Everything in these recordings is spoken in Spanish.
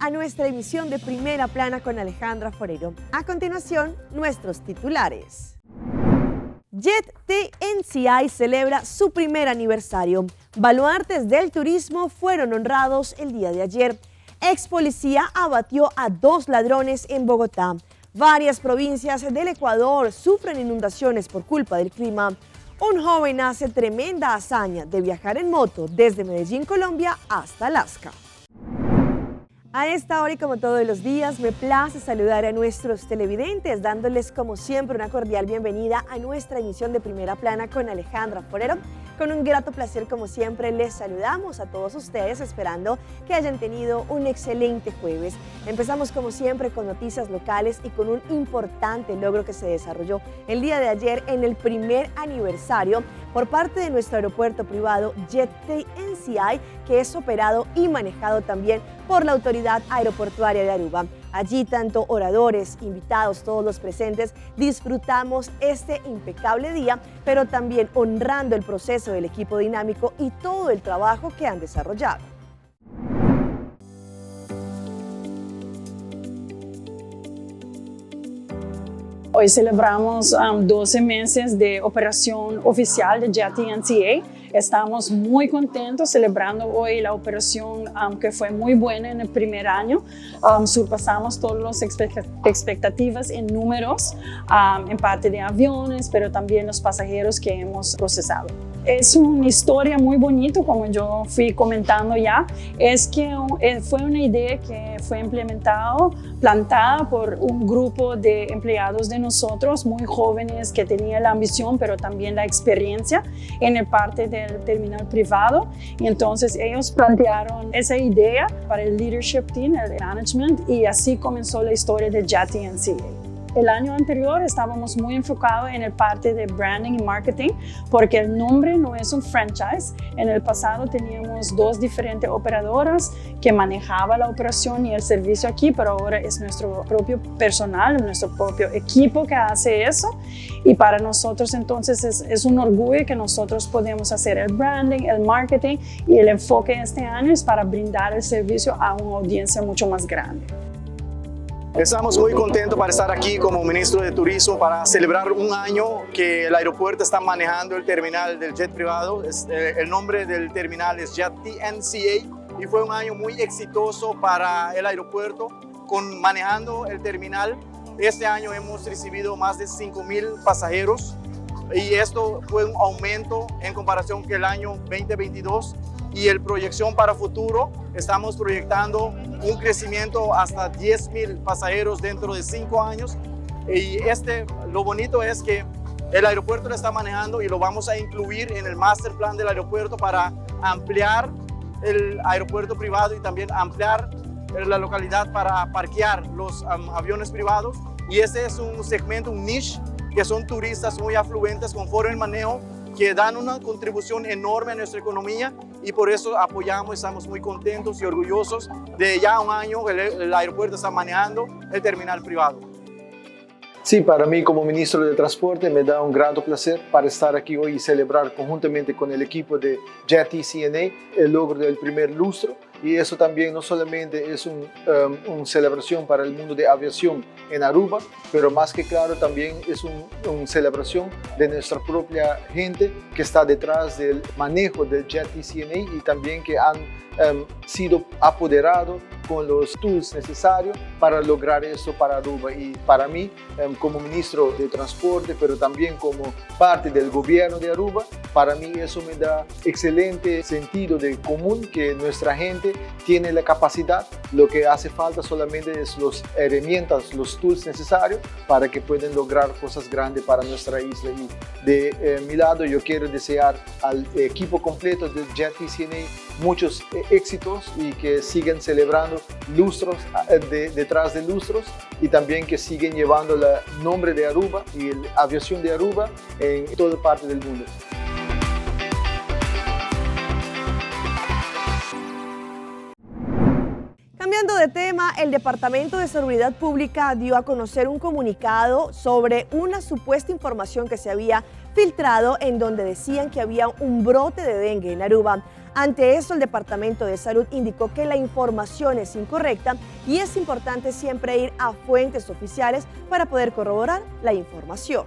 a nuestra emisión de Primera Plana con Alejandra Forero. A continuación, nuestros titulares. Jet TNCI celebra su primer aniversario. Baluartes del turismo fueron honrados el día de ayer. Ex policía abatió a 2 ladrones en Bogotá. Varias provincias del Ecuador sufren inundaciones por culpa del clima. Un joven hace tremenda hazaña de viajar en moto desde Medellín, Colombia, hasta Alaska. A esta hora y como todos los días, me place saludar a nuestros televidentes, dándoles como siempre una cordial bienvenida a nuestra emisión de Primera Plana con Alejandra Forero. Con un grato placer, como siempre, les saludamos a todos ustedes, esperando que hayan tenido un excelente jueves. Empezamos como siempre con noticias locales y con un importante logro que se desarrolló el día de ayer en el primer aniversario por parte de nuestro aeropuerto privado Jet TNCI, que es operado y manejado también por la Autoridad Aeroportuaria de Aruba. Allí tanto oradores, invitados, todos los presentes, disfrutamos este impecable día, pero también honrando el proceso del equipo dinámico y todo el trabajo que han desarrollado. Hoy celebramos 12 meses de operación oficial de Jet TNCI. Estamos muy contentos celebrando hoy la operación que fue muy buena en el primer año. Surpasamos todas las expectativas en números, en parte de aviones, pero también los pasajeros que hemos procesado. Es una historia muy bonita, como yo fui comentando ya, es que fue una idea que fue plantada por un grupo de empleados de nosotros, muy jóvenes, que tenían la ambición, pero también la experiencia en el parte del terminal privado. Y entonces ellos plantearon esa idea para el leadership team, el management, y así comenzó la historia de Jet TNCI. El año anterior estábamos muy enfocados en el parte de branding y marketing porque el nombre no es un franchise. En el pasado teníamos 2 diferentes operadoras que manejaban la operación y el servicio aquí, pero ahora es nuestro propio personal, nuestro propio equipo que hace eso. Y para nosotros entonces es un orgullo que nosotros podemos hacer el branding, el marketing, y el enfoque este año es para brindar el servicio a una audiencia mucho más grande. Estamos muy contentos para estar aquí como ministro de Turismo para celebrar un año que el aeropuerto está manejando el terminal del jet privado. El nombre del terminal es Jet TNCI y fue un año muy exitoso para el aeropuerto manejando el terminal. Este año hemos recibido más de 5,000 pasajeros y esto fue un aumento en comparación con el año 2022. Y el proyección para futuro, estamos proyectando un crecimiento hasta 10,000 pasajeros dentro de 5 años. Y lo bonito es que el aeropuerto lo está manejando y lo vamos a incluir en el master plan del aeropuerto para ampliar el aeropuerto privado y también ampliar la localidad para parquear los aviones privados. Y este es un segmento, un niche, que son turistas muy afluentes con foro en manejo, que dan una contribución enorme a nuestra economía y por eso apoyamos, estamos muy contentos y orgullosos de ya un año que el aeropuerto está manejando el terminal privado. Sí, para mí como ministro de Transporte me da un grato placer para estar aquí hoy y celebrar conjuntamente con el equipo de Jet TNCI el logro del primer lustro. Y eso también no solamente es una celebración para el mundo de aviación en Aruba, pero más que claro también es una celebración de nuestra propia gente que está detrás del manejo del Jet TNCI y también que han sido apoderados con los tools necesarios para lograr esto para Aruba. Y para mí, como ministro de Transporte, pero también como parte del gobierno de Aruba, para mí eso me da excelente sentido de común que nuestra gente tiene la capacidad. Lo que hace falta solamente es las herramientas, los tools necesarios para que puedan lograr cosas grandes para nuestra isla. Y de mi lado yo quiero desear al equipo completo de Jet TNCI muchos éxitos y que sigan celebrando lustros detrás de lustros y también que siguen llevando el nombre de Aruba y la aviación de Aruba en toda parte del mundo. Cambiando de tema, el Departamento de Seguridad Pública dio a conocer un comunicado sobre una supuesta información que se había filtrado en donde decían que había un brote de dengue en Aruba. Ante esto, el Departamento de Salud indicó que la información es incorrecta y es importante siempre ir a fuentes oficiales para poder corroborar la información.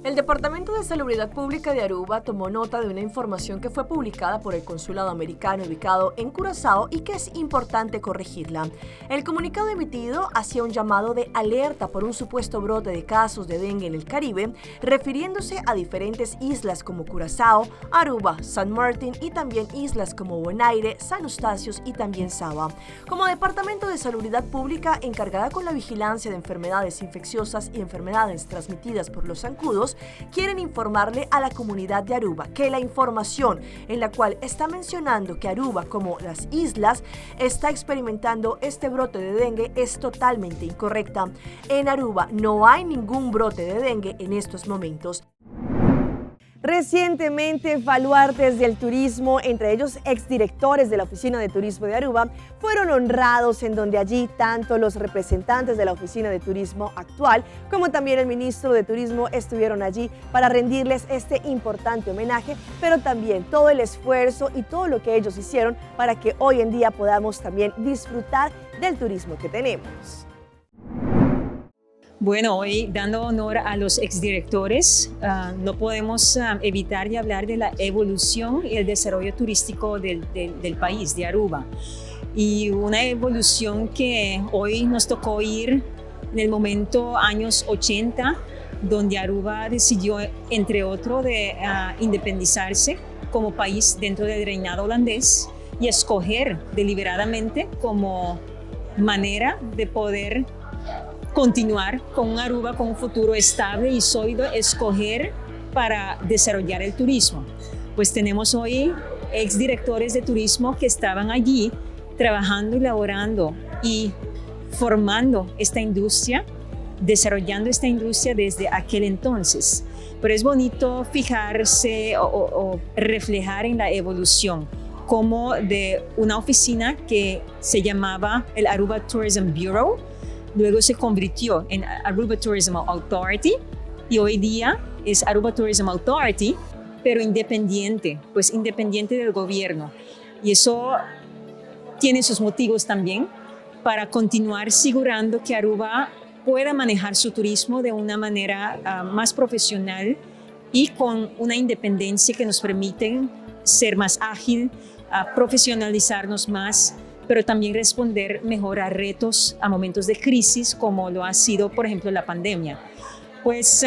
El Departamento de Salubridad Pública de Aruba tomó nota de una información que fue publicada por el Consulado Americano ubicado en Curazao y que es importante corregirla. El comunicado emitido hacía un llamado de alerta por un supuesto brote de casos de dengue en el Caribe, refiriéndose a diferentes islas como Curazao, Aruba, San Martín y también islas como Bonaire, San Eustatius y también Saba. Como Departamento de Salubridad Pública encargada con la vigilancia de enfermedades infecciosas y enfermedades transmitidas por los zancudos, quieren informarle a la comunidad de Aruba que la información en la cual está mencionando que Aruba, como las islas, está experimentando este brote de dengue es totalmente incorrecta. En Aruba no hay ningún brote de dengue en estos momentos. Recientemente, baluartes del turismo, entre ellos exdirectores de la Oficina de Turismo de Aruba, fueron honrados, en donde allí tanto los representantes de la Oficina de Turismo actual como también el ministro de Turismo estuvieron allí para rendirles este importante homenaje, pero también todo el esfuerzo y todo lo que ellos hicieron para que hoy en día podamos también disfrutar del turismo que tenemos. Bueno, hoy dando honor a los exdirectores, no podemos evitar de hablar de la evolución y el desarrollo turístico del país, de Aruba. Y una evolución que hoy nos tocó ir en el momento años 80, donde Aruba decidió, entre otros, de independizarse como país dentro del reinado holandés y escoger deliberadamente como manera de poder continuar con un Aruba con un futuro estable y sólido, escoger para desarrollar el turismo. Pues tenemos hoy exdirectores de turismo que estaban allí trabajando y laborando y formando esta industria, desarrollando esta industria desde aquel entonces. Pero es bonito fijarse o reflejar en la evolución, como de una oficina que se llamaba el Aruba Tourism Bureau, luego se convirtió en Aruba Tourism Authority y hoy día es Aruba Tourism Authority, pero independiente, pues independiente del gobierno. Y eso tiene sus motivos también para continuar asegurando que Aruba pueda manejar su turismo de una manera más profesional y con una independencia que nos permite ser más ágil, profesionalizarnos más, pero también responder mejor a retos, a momentos de crisis, como lo ha sido, por ejemplo, la pandemia. Pues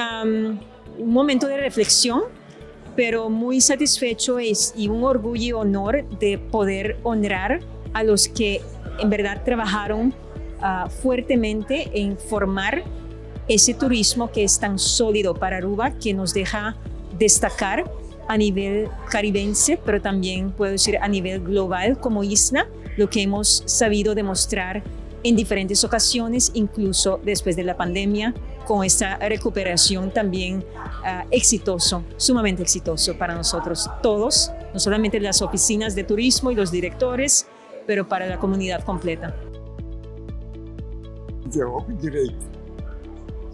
un momento de reflexión, pero muy satisfecho y un orgullo y honor de poder honrar a los que en verdad trabajaron fuertemente en formar ese turismo que es tan sólido para Aruba, que nos deja destacar a nivel caribense, pero también puedo decir a nivel global como isla, lo que hemos sabido demostrar en diferentes ocasiones, incluso después de la pandemia, con esta recuperación también exitoso, sumamente exitoso para nosotros todos, no solamente las oficinas de turismo y los directores, pero para la comunidad completa. Eu direito.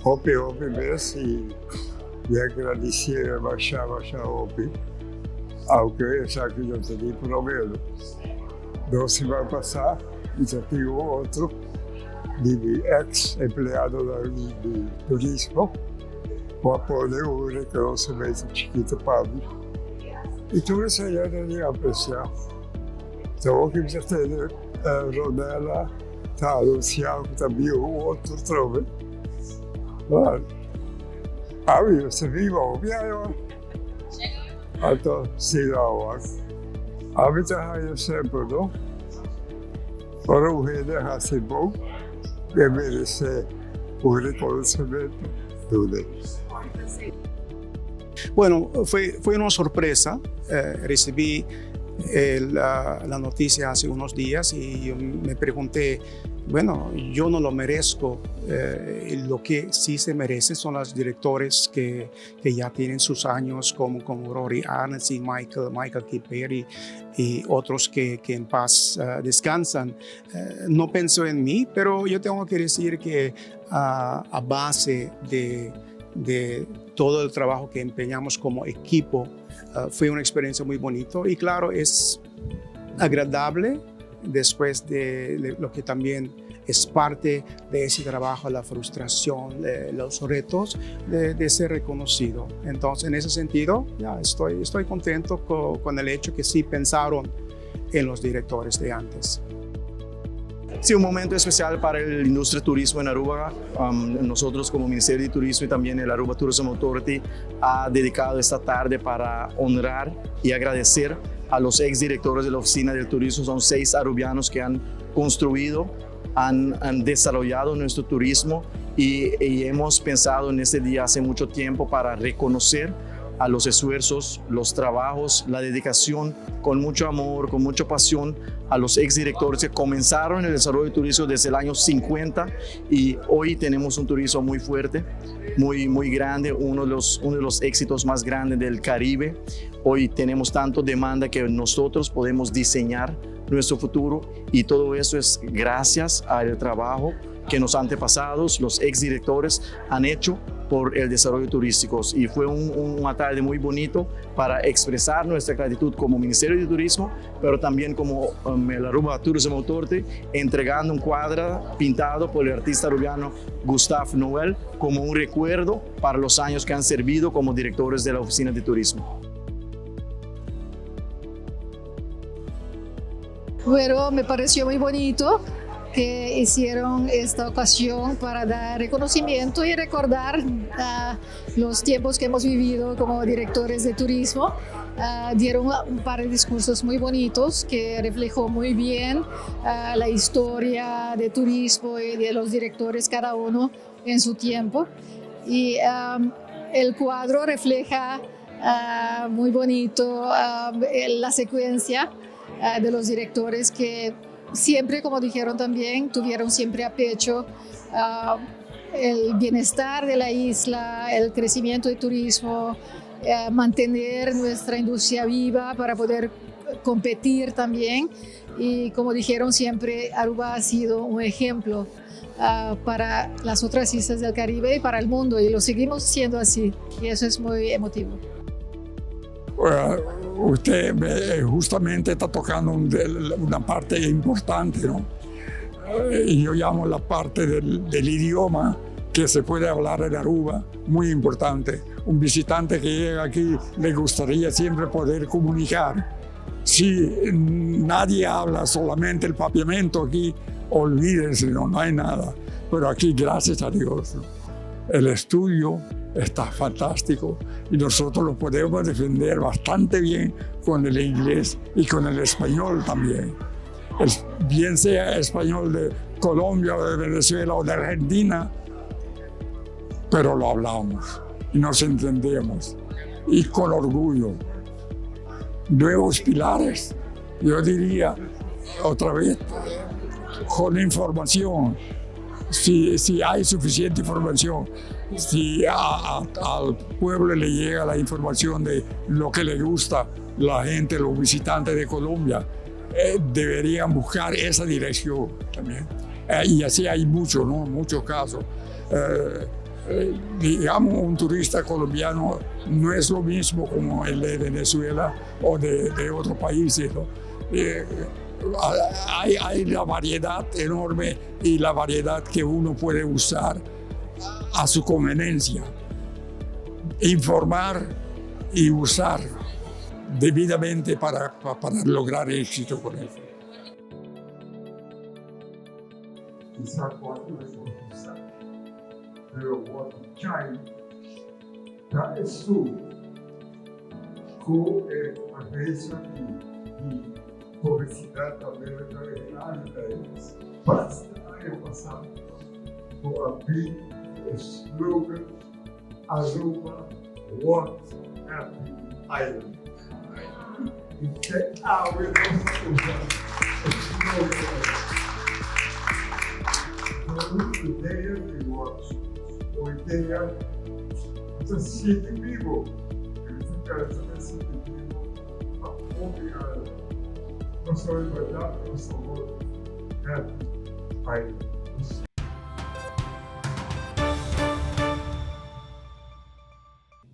Houve mesmo e agradecer a baixar houve ao que eu já que eu tenho pelo menos. Não se vai passar, e já tenho outro de ex-empregado de turismo, para poder o reconhecimento chiquito para mim. E tudo isso aí era de apreciar. Então, o que já tem a Ronela, está anunciado também o outro trove. Aí você viu o viagem, então se dá o ar. A mim já é sempre, não? Para o rei ser bom, e merecer o reconhecimento do Deus. Bueno, fue una sorpresa. Recibí la noticia hace unos días y yo me pregunté, bueno, yo no lo merezco. Lo que sí se merece son los directores que ya tienen sus años, como Rory Arnett y Michael Kipper y otros que en paz descansan. No pienso en mí, pero yo tengo que decir que a base de todo el trabajo que empeñamos como equipo, fue una experiencia muy bonita y claro, es agradable después de lo que también es parte de ese trabajo, la frustración, los retos de ser reconocido. Entonces, en ese sentido, ya estoy contento con el hecho que sí pensaron en los directores de antes. Sí, un momento especial para la industria de turismo en Aruba. Nosotros como Ministerio de Turismo y también el Aruba Tourism Authority ha dedicado esta tarde para honrar y agradecer a los exdirectores de la Oficina del Turismo. Son 6 arubianos que han construido, han desarrollado nuestro turismo y hemos pensado en este día hace mucho tiempo para reconocer a los esfuerzos, los trabajos, la dedicación, con mucho amor, con mucha pasión, a los exdirectores que comenzaron el desarrollo de turismo desde el año 50 y hoy tenemos un turismo muy fuerte, muy grande, uno de los éxitos más grandes del Caribe. Hoy tenemos tanto demanda que nosotros podemos diseñar nuestro futuro y todo eso es gracias al trabajo que los antepasados, los exdirectores han hecho por el desarrollo turístico y fue una tarde muy bonito para expresar nuestra gratitud como Ministerio de Turismo, pero también como el Aruba Tourism Authority, entregando un cuadro pintado por el artista arubiano Gustave Noel como un recuerdo para los años que han servido como directores de la Oficina de Turismo. Bueno, me pareció muy bonito que hicieron esta ocasión para dar reconocimiento y recordar los tiempos que hemos vivido como directores de turismo. Dieron un par de discursos muy bonitos que reflejó muy bien la historia de turismo y de los directores cada uno en su tiempo. Y el cuadro refleja muy bonito la secuencia de los directores que siempre, como dijeron también, tuvieron siempre a pecho el bienestar de la isla, el crecimiento del turismo, mantener nuestra industria viva para poder competir también. Y como dijeron siempre, Aruba ha sido un ejemplo para las otras islas del Caribe y para el mundo, y lo seguimos siendo así, y eso es muy emotivo. Usted justamente está tocando una parte importante, ¿no? Y yo llamo la parte del idioma que se puede hablar en Aruba, muy importante. Un visitante que llega aquí le gustaría siempre poder comunicar. Si nadie habla solamente el papiamento aquí, olvídense, no hay nada. Pero aquí, gracias a Dios, el estudio está fantástico y nosotros lo podemos defender bastante bien con el inglés y con el español también. Bien sea español de Colombia o de Venezuela o de Argentina, pero lo hablamos y nos entendemos y con orgullo. Nuevos pilares, yo diría otra vez, con información. Si hay suficiente información, si al pueblo le llega la información de lo que le gusta la gente, los visitantes de Colombia, deberían buscar esa dirección también. Y así hay muchos, ¿no? Muchos casos. Digamos, un turista colombiano no es lo mismo como el de Venezuela o de otros países, ¿no? Hay la variedad enorme y la variedad que uno puede usar a su conveniencia. Informar y usar debidamente para lograr éxito con eso. Quizá pode reforçar pelo voto Chai da Sul, com a bênção de publicidade também regional da eles. Basta ano passado com a big slogan Aruba What Happy Island. E que a slogan. Ideia de votos, ou ideia de sítio vivo. Eles interessam nesse sítio vivo, a obrigada. Não só a verdade, não só o voto.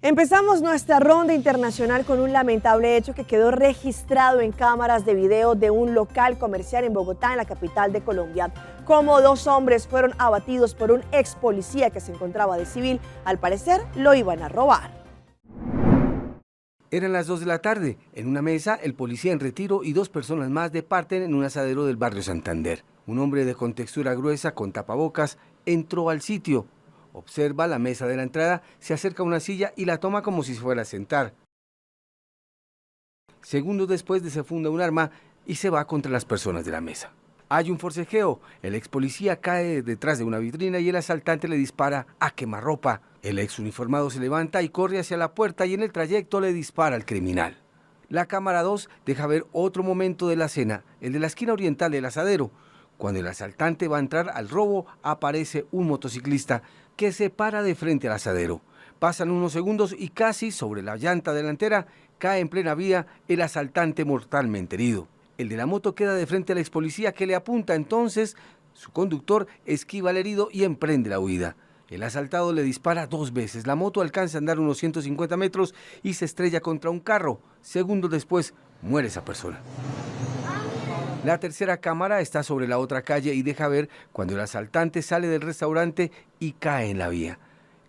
Empezamos nuestra ronda internacional con un lamentable hecho que quedó registrado en cámaras de video de un local comercial en Bogotá, en la capital de Colombia. Como 2 hombres fueron abatidos por un ex policía que se encontraba de civil. Al parecer, lo iban a robar. Eran las 2 de la tarde. En una mesa, el policía en retiro y 2 personas más departen en un asadero del barrio Santander. Un hombre de contextura gruesa con tapabocas entró al sitio. Observa la mesa de la entrada, se acerca a una silla y la toma como si se fuera a sentar. Segundos después desenfunda un arma y se va contra las personas de la mesa. Hay un forcejeo. El ex policía cae detrás de una vitrina y el asaltante le dispara a quemarropa. El ex uniformado se levanta y corre hacia la puerta y en el trayecto le dispara al criminal. La cámara 2 deja ver otro momento de la escena, el de la esquina oriental del asadero. Cuando el asaltante va a entrar al robo, aparece un motociclista que se para de frente al asadero. Pasan unos segundos y casi sobre la llanta delantera cae en plena vía el asaltante mortalmente herido. El de la moto queda de frente al ex policía que le apunta. Entonces su conductor esquiva al herido y emprende la huida. El asaltado le dispara 2 veces. La moto alcanza a andar unos 150 metros y se estrella contra un carro. Segundos después muere esa persona. La tercera cámara está sobre la otra calle y deja ver cuando el asaltante sale del restaurante y cae en la vía.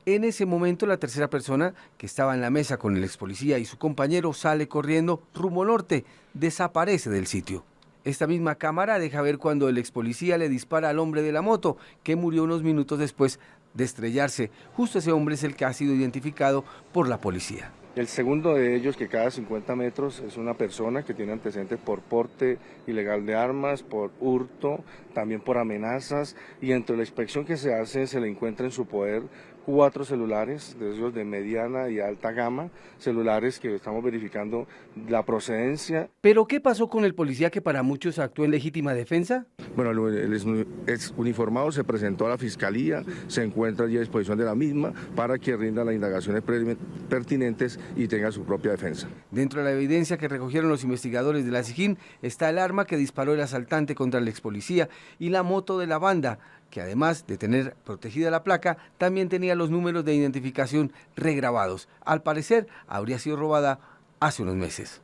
En ese momento la tercera persona, que estaba en la mesa con el ex policía y su compañero, sale corriendo rumbo norte, desaparece del sitio. Esta misma cámara deja ver cuando el ex policía le dispara al hombre de la moto, que murió unos minutos después de estrellarse. Justo ese hombre es el que ha sido identificado por la policía. El segundo de ellos, que cada 50 metros es una persona que tiene antecedentes por porte ilegal de armas, por hurto, también por amenazas, y entre la inspección que se hace se le encuentra en su poder 4 celulares, de esos de mediana y alta gama, celulares que estamos verificando la procedencia. ¿Pero qué pasó con el policía que para muchos actuó en legítima defensa? Bueno, el ex uniformado se presentó a la fiscalía, se encuentra allí a disposición de la misma para que rinda las indagaciones pertinentes y tenga su propia defensa. Dentro de la evidencia que recogieron los investigadores de la SIJIN está el arma que disparó el asaltante contra el ex policía y la moto de la banda, que además de tener protegida la placa, también tenía los números de identificación regrabados. Al parecer, habría sido robada hace unos meses.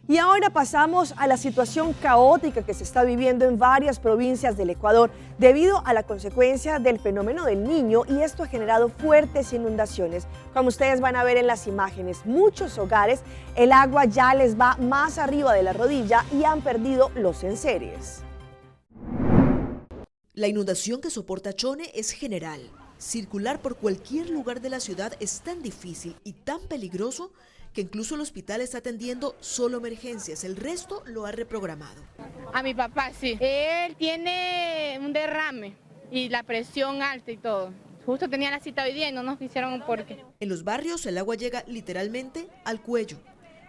Y ahora pasamos a la situación caótica que se está viviendo en varias provincias del Ecuador debido a la consecuencia del fenómeno del Niño, y esto ha generado fuertes inundaciones. Como ustedes van a ver en las imágenes, muchos hogares el agua ya les va más arriba de la rodilla y han perdido los enseres. La inundación que soporta Chone es general. Circular por cualquier lugar de la ciudad es tan difícil y tan peligroso que incluso el hospital está atendiendo solo emergencias, el resto lo ha reprogramado. A mi papá sí, él tiene un derrame y la presión alta y todo. Justo tenía la cita hoy día y no nos hicieron por qué. En los barrios el agua llega literalmente al cuello.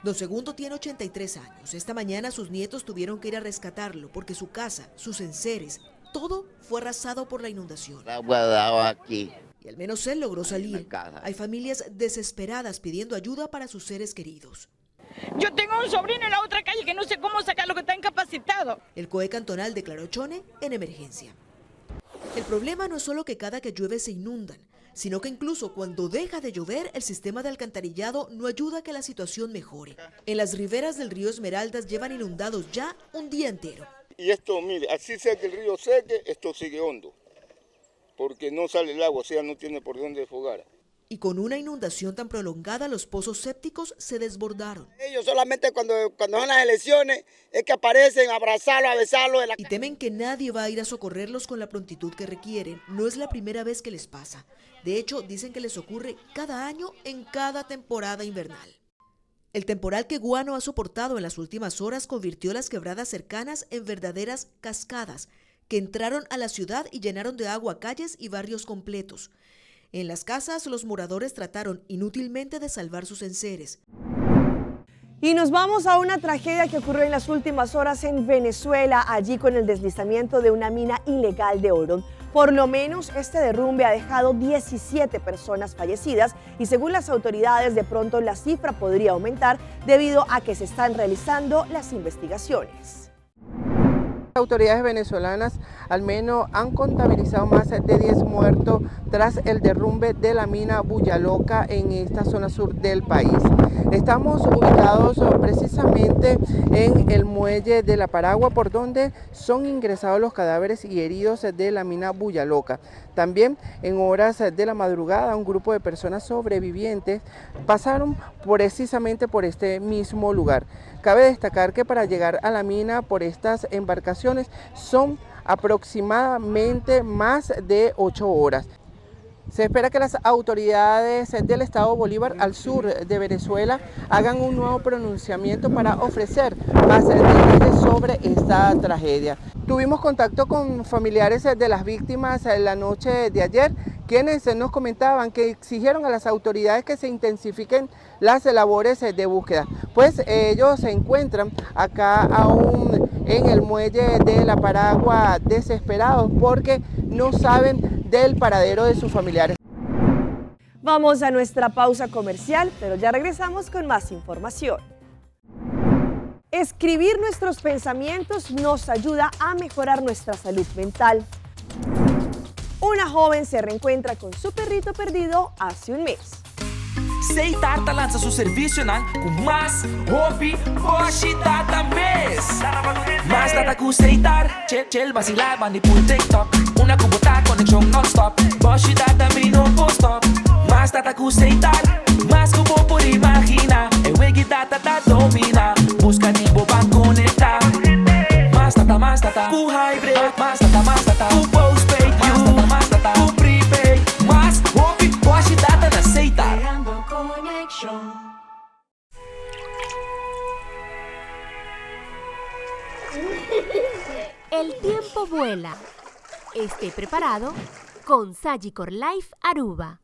Don Segundo tiene 83 años. Esta mañana sus nietos tuvieron que ir a rescatarlo porque su casa, sus enseres, todo fue arrasado por la inundación. El agua daba aquí. Y al menos él logró salir. Hay familias desesperadas pidiendo ayuda para sus seres queridos. Yo tengo un sobrino en la otra calle que no sé cómo sacarlo, que está incapacitado. El COE cantonal declaró Chone en emergencia. El problema no es solo que cada que llueve se inundan, sino que incluso cuando deja de llover, el sistema de alcantarillado no ayuda a que la situación mejore. En las riberas del río Esmeraldas llevan inundados ya un día entero. Y esto, mire, así sea que el río seque, esto sigue hondo, porque no sale el agua, o sea, no tiene por dónde desfogar. Y con una inundación tan prolongada, los pozos sépticos se desbordaron. Ellos solamente cuando son las elecciones es que aparecen a abrazarlo, a besarlo. Y temen que nadie va a ir a socorrerlos con la prontitud que requieren. No es la primera vez que les pasa. De hecho, dicen que les ocurre cada año en cada temporada invernal. El temporal que Guano ha soportado en las últimas horas convirtió las quebradas cercanas en verdaderas cascadas que entraron a la ciudad y llenaron de agua calles y barrios completos. En las casas, los moradores trataron inútilmente de salvar sus enseres. Y nos vamos a una tragedia que ocurrió en las últimas horas en Venezuela, allí con el deslizamiento de una mina ilegal de oro. Por lo menos este derrumbe ha dejado 17 personas fallecidas y según las autoridades de pronto la cifra podría aumentar debido a que se están realizando las investigaciones. Autoridades venezolanas al menos han contabilizado más de 10 muertos tras el derrumbe de la mina Bullaloca en esta zona sur del país. Estamos ubicados precisamente en el muelle de La Paragua, por donde son ingresados los cadáveres y heridos de la mina Bullaloca. También en horas de la madrugada un grupo de personas sobrevivientes pasaron precisamente por este mismo lugar. Cabe destacar que para llegar a la mina por estas embarcaciones son aproximadamente más de 8 horas. Se espera que las autoridades del estado Bolívar al sur de Venezuela hagan un nuevo pronunciamiento para ofrecer más detalles sobre esta tragedia. Tuvimos contacto con familiares de las víctimas la noche de ayer, quienes nos comentaban que exigieron a las autoridades que se intensifiquen las labores de búsqueda, pues ellos se encuentran acá aún en el muelle de La Paragua desesperados porque no saben del paradero de sus familiares. Vamos a nuestra pausa comercial, pero ya regresamos con más información. Escribir nuestros pensamientos nos ayuda a mejorar nuestra salud mental. Una joven se reencuentra con su perrito perdido hace un mes. Seitarta lança seu serviço com mais hobby, hoje data mês. Mais data com Seitar, chill vacilar, bandi por TikTok. Una cubota, conexão non-stop. Hoje data me no post-stop. Mais data com Seitar, mais como por imaginar. É wegi data da domina. Busca tipo para conectar. Mais data, com hybrid. Mais data, com postpaid. Mais data, com prepaid. Mais hobby, hoje data na Seitar. El tiempo vuela. Esté preparado con Sagicor Life Aruba.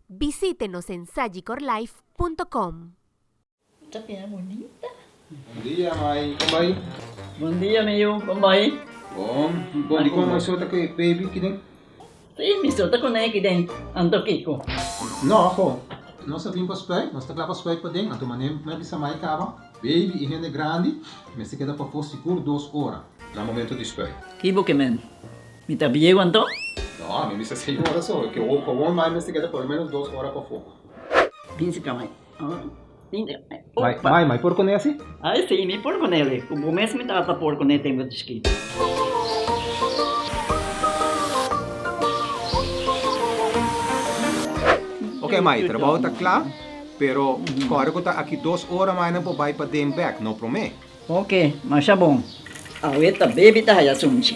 Visítenos en sagicorlife.com. Tapia bonita. Bom dia, mãe. Como vai? Bom dia, meu. Como vai? Bom dia, como você está aqui, baby, aqui dentro? Sim, me solta com aqui dentro. Ando Kiko. Não, pô. Nós vimos para os pés, nós estamos lá para os pés para dentro, então maneiro, mas bisa mais cava. Baby e rende grande, mas se queda para for seguro 2 horas, no momento de espera. Kibo que men. Me tá bem quanto? Não, a mim bisa 6 horas só, que o comum mais se queda por menos 2 horas para fogo. Pince camai. Mãe, por com esse? Ah, sim, me por com ele. O mês me tá por com ele tem muito esquito. Ok, mãe, trabalho está claro, pero agora que está aqui 2 horas mais não pode ir para dentro back, não promete? Ok, mas tá bom. Ahorita baby tá aí assunto.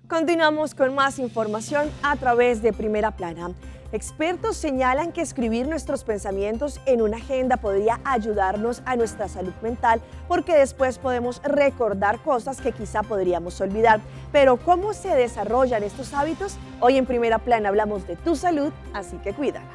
Continuamos con más información a través de Primera Plana. Expertos señalan que escribir nuestros pensamientos en una agenda podría ayudarnos a nuestra salud mental porque después podemos recordar cosas que quizá podríamos olvidar. Pero ¿cómo se desarrollan estos hábitos? Hoy en Primera Plana hablamos de tu salud, así que cuídala.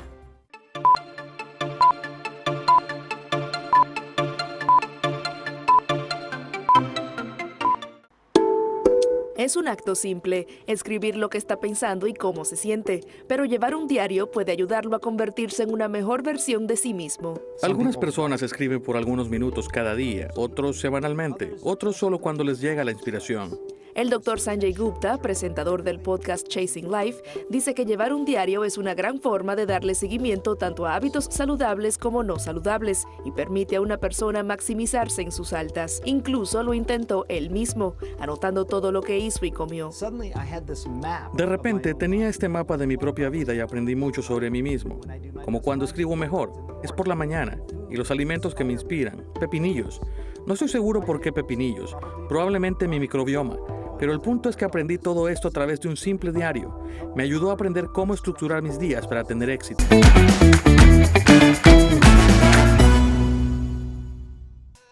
Es un acto simple, escribir lo que está pensando y cómo se siente, pero llevar un diario puede ayudarlo a convertirse en una mejor versión de sí mismo. Algunas personas escriben por algunos minutos cada día, otros semanalmente, otros solo cuando les llega la inspiración. El doctor Sanjay Gupta, presentador del podcast Chasing Life, dice que llevar un diario es una gran forma de darle seguimiento tanto a hábitos saludables como no saludables y permite a una persona maximizarse en sus altas. Incluso lo intentó él mismo, anotando todo lo que hizo y comió. De repente tenía este mapa de mi propia vida y aprendí mucho sobre mí mismo. Como cuando escribo mejor, es por la mañana, y los alimentos que me inspiran, pepinillos. No estoy seguro por qué pepinillos, probablemente mi microbioma, pero el punto es que aprendí todo esto a través de un simple diario. Me ayudó a aprender cómo estructurar mis días para tener éxito.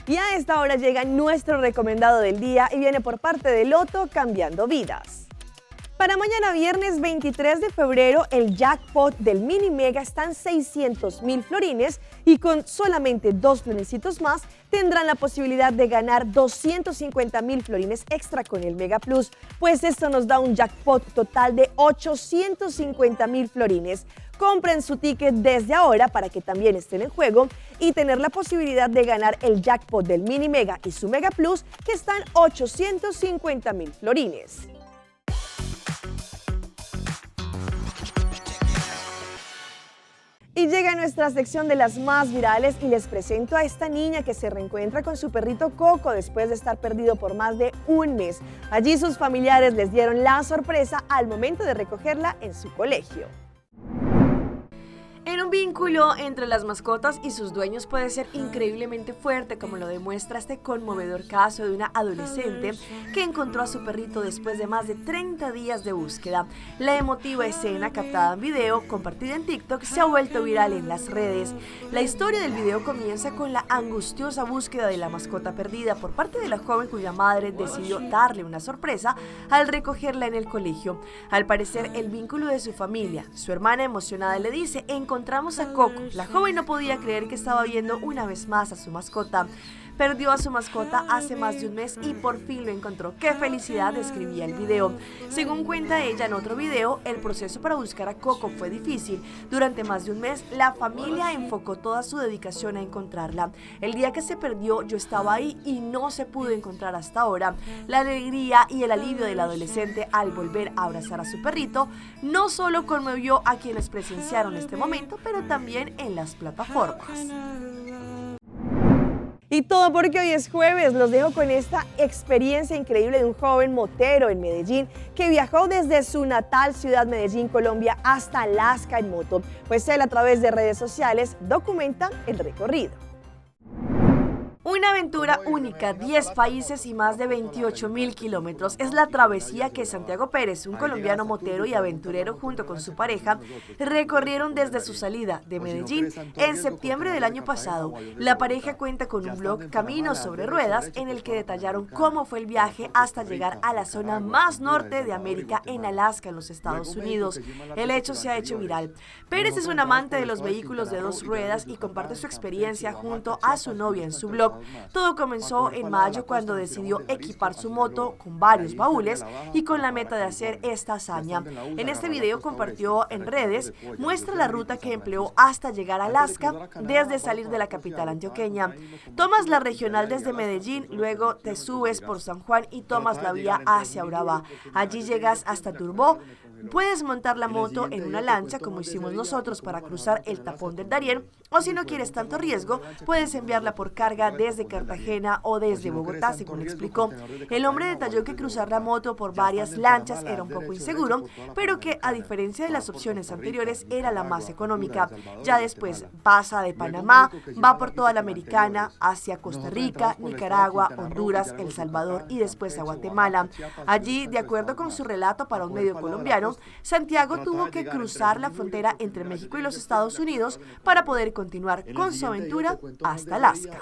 Y a esta hora llega nuestro recomendado del día y viene por parte de Loto Cambiando Vidas. Para mañana viernes 23 de febrero, el jackpot del Mini Mega está en 600,000 florines y con solamente 2 florinecitos más tendrán la posibilidad de ganar 250,000 florines extra con el Mega Plus, pues esto nos da un jackpot total de 850,000 florines. Compren su ticket desde ahora para que también estén en juego y tener la posibilidad de ganar el jackpot del Mini Mega y su Mega Plus, que están 850,000 florines. Y llega nuestra sección de las más virales y les presento a esta niña que se reencuentra con su perrito Coco después de estar perdido por más de un mes. Allí sus familiares les dieron la sorpresa al momento de recogerla en su colegio. En un vínculo entre las mascotas y sus dueños puede ser increíblemente fuerte, como lo demuestra este conmovedor caso de una adolescente que encontró a su perrito después de más de 30 días de búsqueda. La emotiva escena, captada en video, compartida en TikTok, se ha vuelto viral en las redes. La historia del video comienza con la angustiosa búsqueda de la mascota perdida por parte de la joven cuya madre decidió darle una sorpresa al recogerla en el colegio. Al parecer, el vínculo de su familia, su hermana emocionada le dice: encontramos a Coco. La joven no podía creer que estaba viendo una vez más a su mascota. Perdió a su mascota hace más de un mes y por fin lo encontró. ¡Qué felicidad!, describía el video. Según cuenta ella en otro video, el proceso para buscar a Coco fue difícil. Durante más de un mes, la familia enfocó toda su dedicación a encontrarla. El día que se perdió, yo estaba ahí y no se pudo encontrar hasta ahora. La alegría y el alivio del adolescente al volver a abrazar a su perrito no solo conmovió a quienes presenciaron este momento, pero también en las plataformas. Y todo porque hoy es jueves. Los dejo con esta experiencia increíble de un joven motero en Medellín que viajó desde su natal ciudad Medellín, Colombia, hasta Alaska en moto. Pues él, a través de redes sociales, documenta el recorrido. Una aventura única, 10 países y más de 28,000 kilómetros. Es la travesía que Santiago Pérez, un colombiano motero y aventurero, junto con su pareja, recorrieron desde su salida de Medellín en septiembre del año pasado. La pareja cuenta con un blog, Caminos sobre Ruedas, en el que detallaron cómo fue el viaje hasta llegar a la zona más norte de América, en Alaska, en los Estados Unidos. El hecho se ha hecho viral. Pérez es un amante de los vehículos de 2 ruedas y comparte su experiencia junto a su novia en su blog. Todo comenzó en mayo, cuando decidió equipar su moto con varios baúles y con la meta de hacer esta hazaña. En este video compartió en redes, muestra la ruta que empleó hasta llegar a Alaska desde salir de la capital antioqueña. Tomas la regional desde Medellín, luego te subes por San Juan y tomas la vía hacia Urabá. Allí llegas hasta Turbó. Puedes montar la moto en una lancha, como hicimos nosotros, para cruzar el tapón del Darién, o si no quieres tanto riesgo, puedes enviarla por carga desde Cartagena o desde Bogotá, según explicó. El hombre detalló que cruzar la moto por varias lanchas era un poco inseguro, pero que, a diferencia de las opciones anteriores, era la más económica. Ya después pasa de Panamá, va por toda la Americana, hacia Costa Rica, Nicaragua, Honduras, El Salvador y después a Guatemala. Allí, de acuerdo con su relato para un medio colombiano, Santiago tuvo que cruzar la frontera entre México y los Estados Unidos para poder continuar con su aventura hasta Alaska.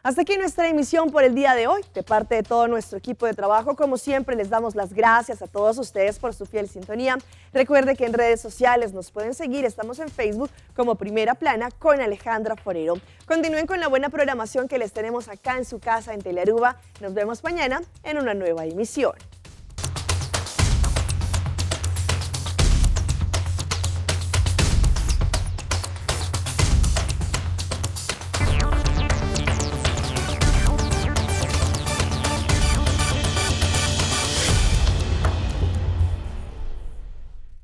Hasta aquí nuestra emisión por el día de hoy. De parte de todo nuestro equipo de trabajo, como siempre, les damos las gracias a todos ustedes por su fiel sintonía. Recuerde que en redes sociales nos pueden seguir. Estamos en Facebook como Primera Plana con Alejandra Forero. Continúen con la buena programación que les tenemos acá en su casa en Telearuba. Nos vemos mañana en una nueva emisión.